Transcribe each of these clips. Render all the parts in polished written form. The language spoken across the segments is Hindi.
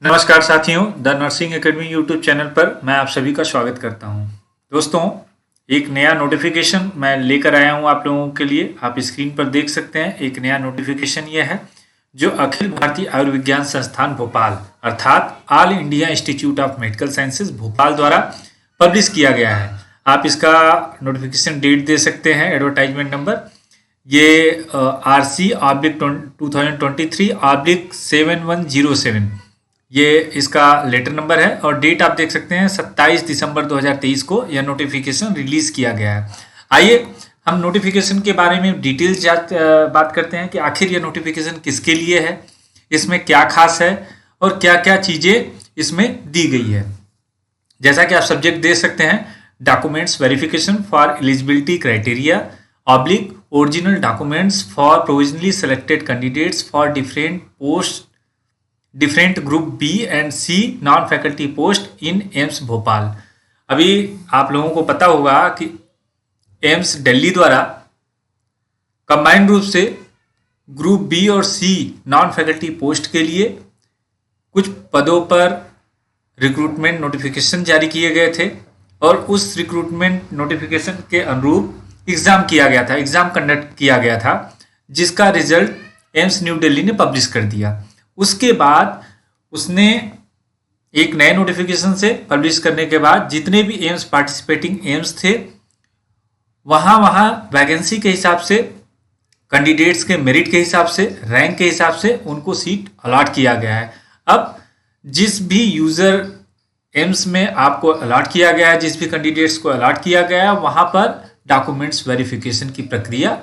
नमस्कार साथियों, the nursing academy YouTube channel पर मैं आप सभी का स्वागत करता हूं। दोस्तों, एक नया नोटिफिकेशन मैं लेकर आया हूं आप लोगों के लिए। आप स्क्रीन पर देख सकते हैं, एक नया नोटिफिकेशन यह है जो अखिल भारतीय आयुर्विज्ञान संस्थान भोपाल अर्थात all India institute of medical sciences Bhopal द्वारा पब्लिश किया गया है। आप इसका नोटिफिकेशन डेट दे सकते हैं, एडवर्टाइजमेंट नंबर ये RC/2023/7107 ये इसका लेटर नंबर है और डेट आप देख सकते हैं 27 दिसंबर 2023 को यह नोटिफिकेशन रिलीज किया गया है। आइए हम नोटिफिकेशन के बारे में डिटेल्स बात करते हैं कि आखिर यह नोटिफिकेशन किसके लिए है, इसमें क्या खास है और क्या क्या चीज़ें इसमें दी गई है। जैसा कि आप सब्जेक्ट दे सकते हैं, documents verification for eligibility criteria oblique original documents for provisionally selected candidates for different group B and C non faculty post in AIIMS Bhopal. अभी आप लोगों को पता होगा कि एम्स दिल्ली द्वारा कंबाइंड रूप से ग्रुप बी और सी नॉन फैकल्टी पोस्ट के लिए कुछ पदों पर रिक्रूटमेंट नोटिफिकेशन जारी किए गए थे और उस रिक्रूटमेंट नोटिफिकेशन के अनुरूप एग्ज़ाम किया गया था, एग्ज़ाम कंडक्ट किया गया था, जिसका रिजल्ट एम्स न्यू दिल्ली ने पब्लिश कर दिया। उसके बाद उसने एक नए नोटिफिकेशन से पब्लिश करने के बाद जितने भी एम्स पार्टिसिपेटिंग एम्स थे वहाँ वैकेंसी के हिसाब से, कैंडिडेट्स के मेरिट के हिसाब से, रैंक के हिसाब से उनको सीट अलॉट किया गया है। अब जिस भी यूज़र एम्स में आपको अलॉट किया गया है, जिस भी कैंडिडेट्स को अलॉट किया गया है, वहाँ पर डॉक्यूमेंट्स वेरिफिकेशन की प्रक्रिया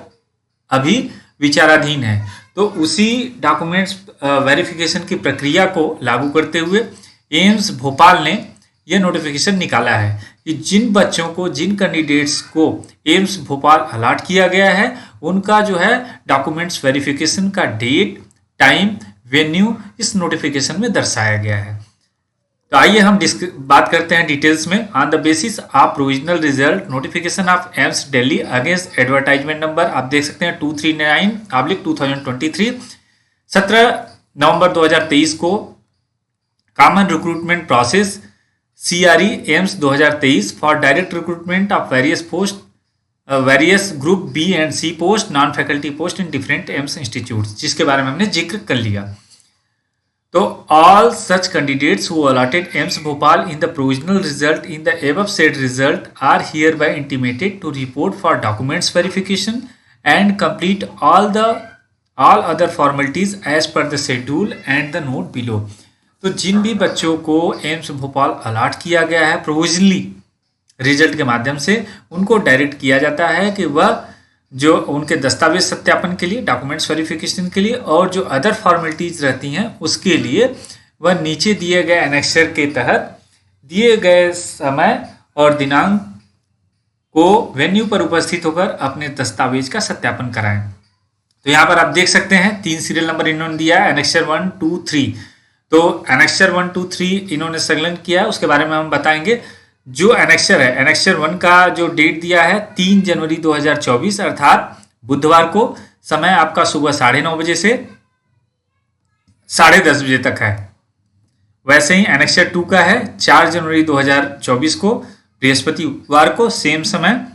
अभी विचाराधीन है। तो उसी डॉक्यूमेंट्स वेरिफिकेशन की प्रक्रिया को लागू करते हुए एम्स भोपाल ने यह नोटिफिकेशन निकाला है कि जिन बच्चों को, जिन कैंडिडेट्स को एम्स भोपाल अलॉट किया गया है, उनका जो है डॉक्यूमेंट्स वेरिफिकेशन का डेट, टाइम, वेन्यू इस नोटिफिकेशन में दर्शाया गया है। तो आइए हम बात करते हैं डिटेल्स में। On the basis of provisional result notification of AIIMS Delhi against advertisement number आप देख सकते हैं 239/2023 17 नवंबर 2023 को common recruitment process CRE AIIMS 2023 for direct recruitment of various group B and C post non faculty post in different AIIMS institutes, जिसके बारे में हमने जिक्र कर लिया। तो all such candidates who allotted AIIMS Bhopal in the provisional result in the above said result are hereby intimated to report for documents verification and complete all other formalities as per the schedule and the note below। तो जिन भी बच्चों को एम्स भोपाल अलॉट किया गया है प्रोविजनली रिजल्ट के माध्यम से, उनको डायरेक्ट किया जाता है कि वह जो उनके दस्तावेज सत्यापन के लिए, डॉक्यूमेंट्स वेरिफिकेशन के लिए और जो अदर फॉर्मेलिटीज रहती हैं उसके लिए वह नीचे दिए गए एनेक्सर के तहत दिए गए समय और दिनांक को वेन्यू पर उपस्थित होकर अपने दस्तावेज का सत्यापन कराएं। तो यहाँ पर आप देख सकते हैं 3 सीरियल नंबर इन्होंने दिया है, एनेक्सर 1, 2, 3। तो एनेक्सर 1, 2, 3 इन्होंने संलग्न किया है, उसके बारे में हम बताएंगे। जो एनेक्सर है, एनेक्सर 1 का जो डेट दिया है 3 जनवरी 2024 अर्थात बुधवार को, समय आपका सुबह 9:30 बजे से 10:30 बजे तक है। वैसे ही एनेक्सर 2 का है 4 जनवरी 2024 को बृहस्पतिवार को सेम समय,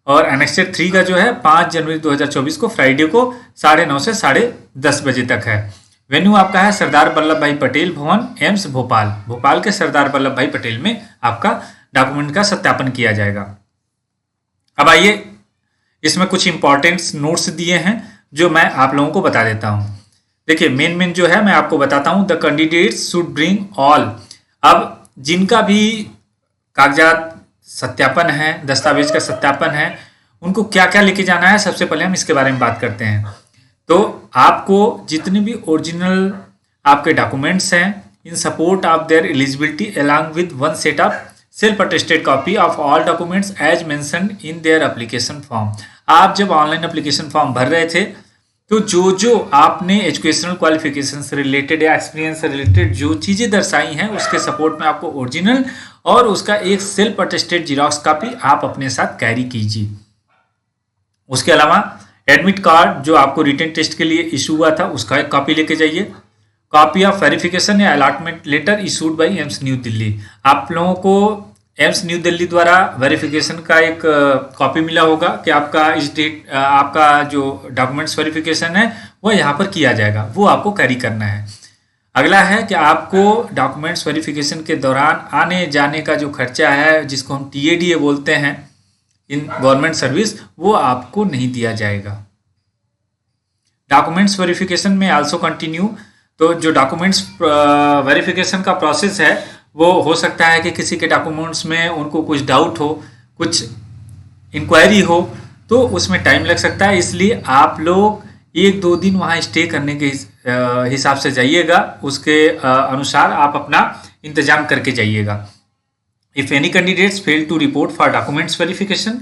और एनेक्सर 3 का जो है 5 जनवरी 2024 को फ्राइडे को 9:30 से 10:30 बजे तक है। वेन्यू आपका है सरदार वल्लभ भाई पटेल भवन एम्स भोपाल, भोपाल के सरदार वल्लभ भाई पटेल में आपका डॉक्यूमेंट का सत्यापन किया जाएगा। अब आइए इसमें कुछ इंपॉर्टेंट नोट्स दिए हैं जो मैं आप लोगों को बता देता हूं। देखिए मेन जो है मैं आपको बताता हूं। The candidates should bring all. अब जिनका भी कागजात सत्यापन है, दस्तावेज का सत्यापन है, उनको क्या क्या लेके जाना है, सबसे पहले हम इसके बारे में बात करते हैं। तो आपको जितने भी ओरिजिनल आपके डॉक्यूमेंट्स हैं in support of their eligibility along with one set of self attested copy of all documents as mentioned in their application form. आप जब ऑनलाइन एप्लीकेशन फॉर्म भर रहे थे तो जो आपने एजुकेशनल क्वालिफिकेशन से रिलेटेड या एक्सपीरियंस से रिलेटेड जो चीज़ें दर्शाई हैं उसके सपोर्ट में आपको ओरिजिनल और उसका एक सेल्फ अटेस्टेड जीरोक्स कॉपी आप अपने साथ कैरी कीजिए। उसके अलावा एडमिट कार्ड जो आपको रिटन टेस्ट के लिए इशू हुआ था उसका एक कॉपी लेके जाइए। कॉपी ऑफ वेरिफिकेशन या allotment letter issued by AIIMS New Delhi. आप लोगों को एम्स न्यू दिल्ली द्वारा वेरिफिकेशन का एक कॉपी मिला होगा कि आपका इस डेट आपका जो डॉक्यूमेंट्स वेरिफिकेशन है वो यहाँ पर किया जाएगा, वो आपको कैरी करना है। अगला है कि आपको डॉक्यूमेंट्स वेरिफिकेशन के दौरान आने जाने का जो खर्चा है, जिसको हम TADA बोलते हैं इन गवर्नमेंट सर्विस, वो आपको नहीं दिया जाएगा। डॉक्यूमेंट्स वेरिफिकेशन में आल्सो कंटिन्यू, तो जो डॉक्यूमेंट्स वेरिफिकेशन का प्रोसेस है वो हो सकता है कि किसी के डॉक्यूमेंट्स में उनको कुछ डाउट हो, कुछ इंक्वायरी हो, तो उसमें टाइम लग सकता है। इसलिए आप लोग 1-2 दिन वहाँ स्टे करने के हिसाब से जाइएगा, उसके अनुसार आप अपना इंतजाम करके जाइएगा। If any candidates fail to report for documents verification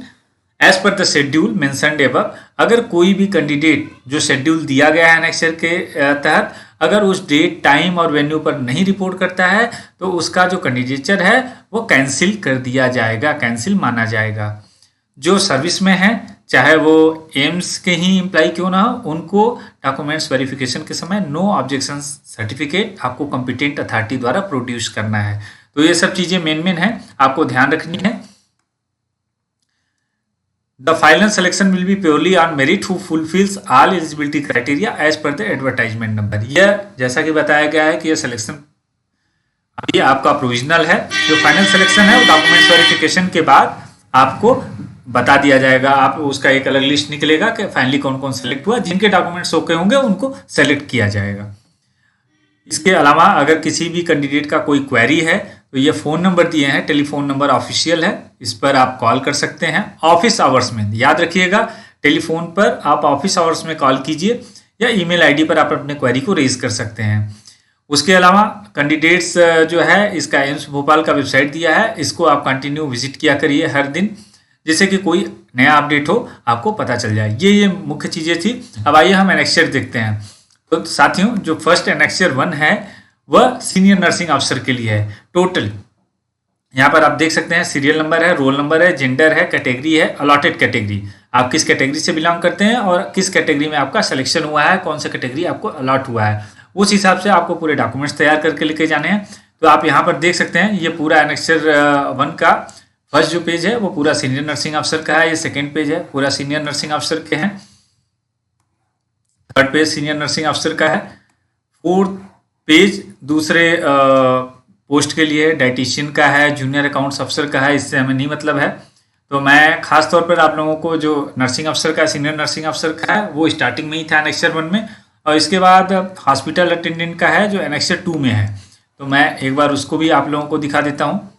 as per the schedule mentioned above, अगर कोई भी कैंडिडेट जो शेड्यूल दिया गया है एनेक्सर के तहत अगर उस डेट, टाइम और वेन्यू पर नहीं रिपोर्ट करता है तो उसका जो कैंडिडेचर है वो कैंसिल कर दिया जाएगा, कैंसिल माना जाएगा। जो सर्विस में है, चाहे वो एम्स के ही एम्प्लॉय क्यों ना हो, उनको डॉक्यूमेंट्स वेरिफिकेशन के समय नो ऑब्जेक्शन सर्टिफिकेट आपको कॉम्पिटेंट अथॉरिटी द्वारा प्रोड्यूस करना है। तो ये सब चीज़ें मेन है, आपको ध्यान रखनी है। The final selection will be purely on merit who fulfills all eligibility criteria as per the advertisement number। यह जैसा कि बताया गया है कि यह सिलेक्शन अभी आपका प्रोविजनल है। जो फाइनल सिलेक्शन है वो डॉक्यूमेंट्स वेरिफिकेशन के बाद आपको बता दिया जाएगा। आप उसका एक अलग लिस्ट निकलेगा कि फाइनली कौन कौन सेलेक्ट हुआ, जिनके डॉक्यूमेंट्स ओके होंगे उनको सेलेक्ट किया जाएगा। इसके अलावा अगर किसी भी कैंडिडेट का कोई क्वेरी है तो ये फ़ोन नंबर दिए हैं, टेलीफोन नंबर ऑफिशियल है, इस पर आप कॉल कर सकते हैं ऑफिस आवर्स में। याद रखिएगा, टेलीफोन पर आप ऑफिस आवर्स में कॉल कीजिए या ईमेल आईडी पर आप अपने क्वेरी को रेज कर सकते हैं। उसके अलावा कैंडिडेट्स जो है, इसका एम्स भोपाल का वेबसाइट दिया है, इसको आप कंटिन्यू विजिट किया करिए हर दिन, जिससे कि कोई नया अपडेट हो आपको पता चल जाए। ये मुख्य चीज़ें थी। अब आइए हम एनेक्सर देखते हैं। तो साथियों, जो फर्स्ट एनेक्सर 1 है वह सीनियर नर्सिंग अफसर के लिए है। टोटल यहाँ पर आप देख सकते हैं सीरियल नंबर है, रोल नंबर है, जेंडर है, कैटेगरी है, अलॉटेड कैटेगरी, आप किस कैटेगरी से बिलोंग करते हैं और किस कैटेगरी में आपका सिलेक्शन हुआ है, कौन सा कैटेगरी आपको अलॉट हुआ है, उस हिसाब से आपको पूरे डॉक्यूमेंट्स तैयार करके लेके जाने हैं। तो आप यहाँ पर देख सकते हैं ये पूरा एनेक्सर 1 का फर्स्ट जो पेज है वो पूरा सीनियर नर्सिंग अफसर का है। ये सेकेंड पेज है, पूरा सीनियर नर्सिंग अफसर के हैं। थर्ड पेज सीनियर नर्सिंग अफसर का है। फोर्थ पेज दूसरे पोस्ट के लिए डाइटिशियन का है, जूनियर अकाउंट्स अफसर का है, इससे हमें नहीं मतलब है। तो मैं खास तौर पर आप लोगों को जो नर्सिंग अफसर का, सीनियर नर्सिंग अफसर का है, वो स्टार्टिंग में ही था एनेक्सर 1 में, और इसके बाद हॉस्पिटल अटेंडेंट का है जो एनेक्सर 2 में है। तो मैं एक बार उसको भी आप लोगों को दिखा देता हूँ।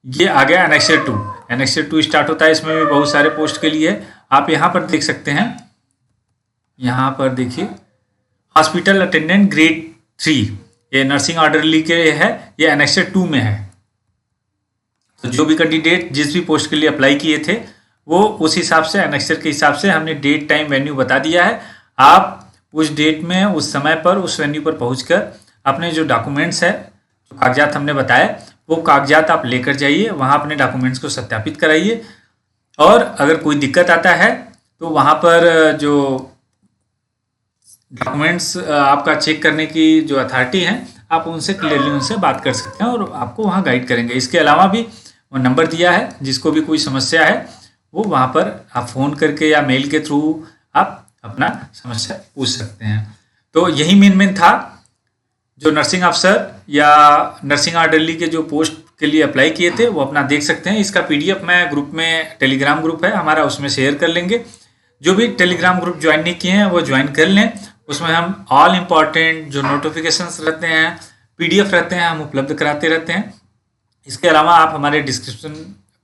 ये आ गया एनेक्सर 2। एनेक्सर 2 स्टार्ट होता है, इसमें भी बहुत सारे पोस्ट के लिए आप यहाँ पर देख सकते हैं। यहाँ पर देखिए हॉस्पिटल अटेंडेंट ग्रेड 3, ये नर्सिंग ऑर्डरली के है, ये एनेक्सर 2 में है। तो जो भी कैंडिडेट जिस भी पोस्ट के लिए अप्लाई किए थे वो उस हिसाब से एनेक्सर के हिसाब से हमने डेट, टाइम, वेन्यू बता दिया है। आप उस डेट में, उस समय पर, उस वेन्यू पर पहुंचकर अपने जो डॉक्यूमेंट्स है, जो कागजात हमने बताए, वो कागजात आप लेकर जाइए, वहाँ अपने डॉक्यूमेंट्स को सत्यापित कराइए। और अगर कोई दिक्कत आता है तो वहाँ पर जो डॉक्यूमेंट्स आपका चेक करने की जो अथॉरिटी है, आप उनसे क्लियरली उनसे बात कर सकते हैं और आपको वहाँ गाइड करेंगे। इसके अलावा भी वो नंबर दिया है, जिसको भी कोई समस्या है वो वहाँ पर आप फ़ोन करके या मेल के थ्रू आप अपना समस्या पूछ सकते हैं। तो यही मेन था जो नर्सिंग अफसर या नर्सिंग ऑर्डरली के जो पोस्ट के लिए अप्लाई किए थे वो अपना देख सकते हैं। इसका PDF मैं ग्रुप में, टेलीग्राम ग्रुप है हमारा, उसमें शेयर कर लेंगे। जो भी टेलीग्राम ग्रुप ज्वाइन नहीं किए हैं वो ज्वाइन कर लें। उसमें हम ऑल इम्पॉर्टेंट जो नोटिफिकेशंस रहते हैं, PDF रहते हैं, हम उपलब्ध कराते रहते हैं। इसके अलावा आप हमारे डिस्क्रिप्शन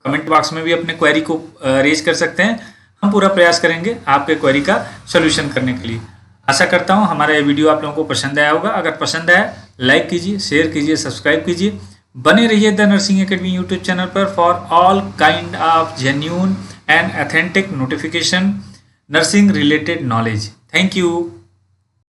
कमेंट बॉक्स में भी अपने क्वेरी को रेज कर सकते हैं। हम पूरा प्रयास करेंगे आपके क्वेरी का सोल्यूशन करने के लिए। आशा करता हूँ हमारा ये वीडियो आप लोगों को पसंद आया होगा। अगर पसंद आया लाइक कीजिए, शेयर कीजिए, सब्सक्राइब कीजिए। बने रहिए the nursing academy YouTube channel पर for all kind of genuine and authentic notification, nursing related knowledge. Thank you.